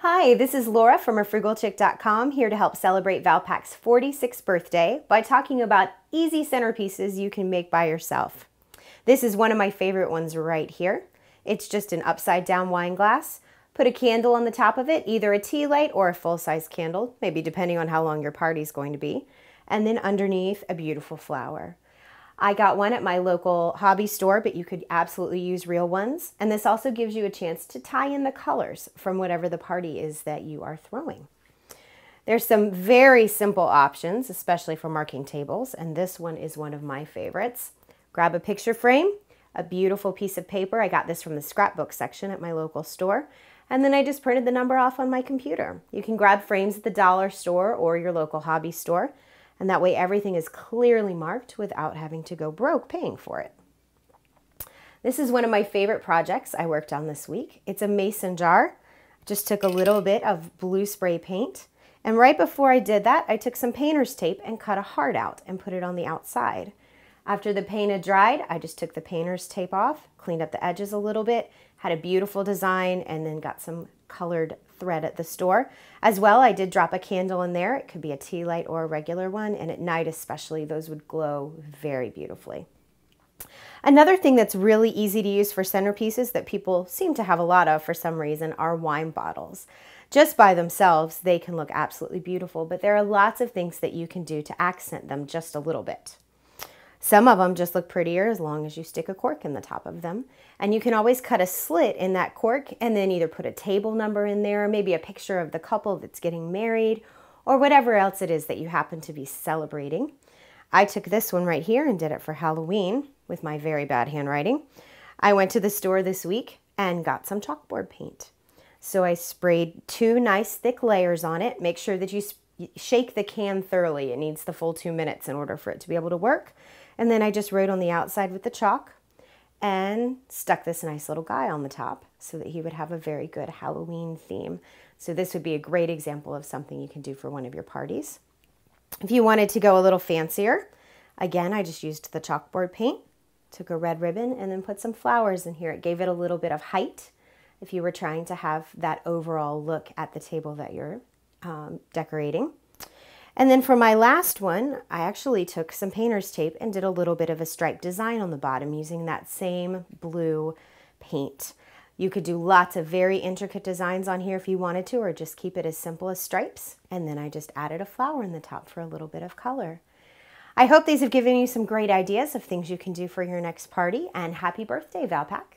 Hi, this is Laura from afrugalchick.com, here to help celebrate Valpak's 46th birthday by talking about easy centerpieces you can make by yourself. This is one of my favorite ones right here. It's just an upside down wine glass. Put a candle on the top of it, either a tea light or a full-size candle, maybe depending on how long your party's going to be, and then underneath a beautiful flower. I got one at my local hobby store, but you could absolutely use real ones. And this also gives you a chance to tie in the colors from whatever the party is that you are throwing. There's some very simple options, especially for marking tables, and this one is one of my favorites. Grab a picture frame, a beautiful piece of paper. I got this from the scrapbook section at my local store, and then I just printed the number off on my computer. You can grab frames at the dollar store or your local hobby store, and that way everything is clearly marked without having to go broke paying for it. This is one of my favorite projects I worked on this week. It's a mason jar. Just took a little bit of blue spray paint, and right before I did that, I took some painter's tape and cut a heart out and put it on the outside. After the paint had dried, I just took the painter's tape off, cleaned up the edges a little bit, had a beautiful design, and then got some colored thread at the store. As well, I did drop a candle in there. It could be a tea light or a regular one, and at night especially, those would glow very beautifully. Another thing that's really easy to use for centerpieces that people seem to have a lot of for some reason are wine bottles. Just by themselves, they can look absolutely beautiful, but there are lots of things that you can do to accent them just a little bit. Some of them just look prettier as long as you stick a cork in the top of them. And you can always cut a slit in that cork and then either put a table number in there, maybe a picture of the couple that's getting married, or whatever else it is that you happen to be celebrating. I took this one right here and did it for Halloween with my very bad handwriting. I went to the store this week and got some chalkboard paint. So I sprayed 2 nice thick layers on it. Make sure that you shake the can thoroughly. It needs the full 2 minutes in order for it to be able to work. And then I just wrote on the outside with the chalk and stuck this nice little guy on the top so that he would have a very good Halloween theme. So this would be a great example of something you can do for one of your parties. If you wanted to go a little fancier, again, I just used the chalkboard paint, took a red ribbon, and then put some flowers in here. It gave it a little bit of height if you were trying to have that overall look at the table that you're decorating. And then for my last one, I actually took some painter's tape and did a little bit of a striped design on the bottom using that same blue paint. You could do lots of very intricate designs on here if you wanted to, or just keep it as simple as stripes. And then I just added a flower in the top for a little bit of color. I hope these have given you some great ideas of things you can do for your next party, and happy birthday, Valpak.